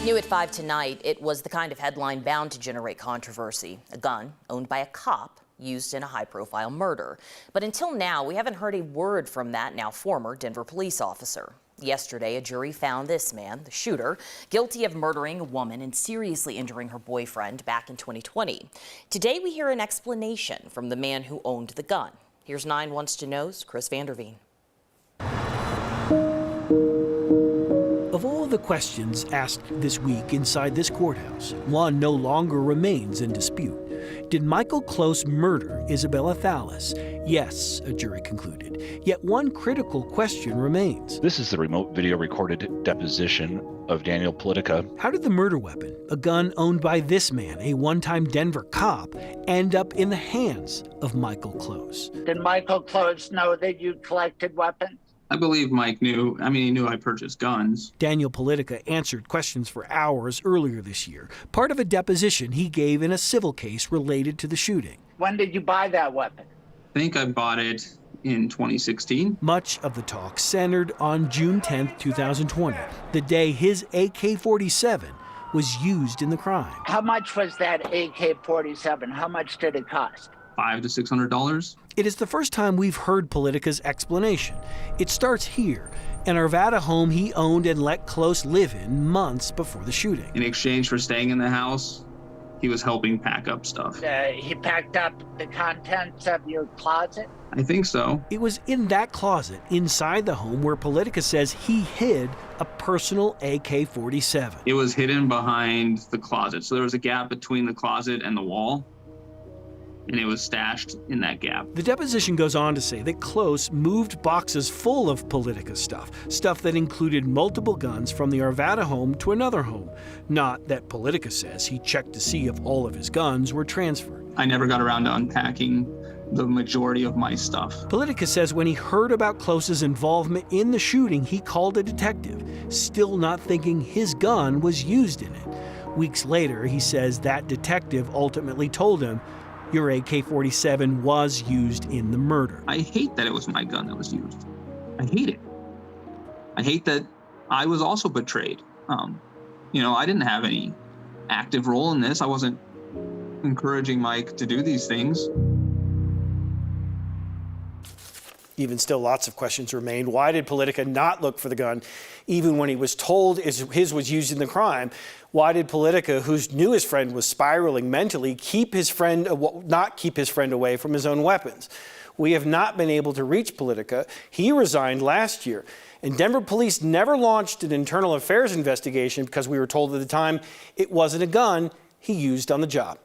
New at 5 tonight, it was the kind of headline bound to generate controversy. A gun owned by a cop used in a high-profile murder. But until now, we haven't heard a word from that now former Denver police officer. Yesterday, a jury found this man, the shooter, guilty of murdering a woman and seriously injuring her boyfriend back in 2020. Today, we hear an explanation from the man who owned the gun. Here's 9 Wants to Know's Chris Vanderveen. Of all the questions asked this week inside this courthouse, one no longer remains in dispute. Did Michael Close murder Isabella Thallas? Yes, a jury concluded. Yet one critical question remains. This is the remote video recorded deposition of Daniel Politica. How did the murder weapon, a gun owned by this man, a one-time Denver cop, end up in the hands of Michael Close? Did Michael Close know that you collected weapons? I believe Mike knew. He knew I purchased guns. Daniel Politica answered questions for hours earlier this year, part of a deposition he gave in a civil case related to the shooting. When did you buy that weapon? I think I bought it in 2016. Much of the talk centered on June 10, 2020, the day his AK-47 was used in the crime. How much was that AK-47? How much did it cost? $500 to $600. It is the first time we've heard Politica's explanation. It starts here, an Arvada home he owned and let Close live in months before the shooting. In exchange for staying in the house, he was helping pack up stuff. He packed up the contents of your closet? I think so. It was in that closet inside the home where Politica says he hid a personal AK-47. It was hidden behind the closet. So there was a gap between the closet and the wall, and it was stashed in that gap. The deposition goes on to say that Close moved boxes full of Politica stuff that included multiple guns from the Arvada home to another home. Not that Politica says he checked to see if all of his guns were transferred. I never got around to unpacking the majority of my stuff. Politica says when he heard about Close's involvement in the shooting, he called a detective, still not thinking his gun was used in it. Weeks later, he says that detective ultimately told him, "Your AK-47 was used in the murder." I hate that it was my gun that was used. I hate it. I hate that I was also betrayed. I didn't have any active role in this. I wasn't encouraging Mike to do these things. Even still, lots of questions remain. Why did Politica not look for the gun, even when he was told his was used in the crime? Why did Politica, who knew his friend was spiraling mentally, not keep his friend away from his own weapons? We have not been able to reach Politica. He resigned last year. And Denver police never launched an internal affairs investigation because we were told at the time it wasn't a gun he used on the job.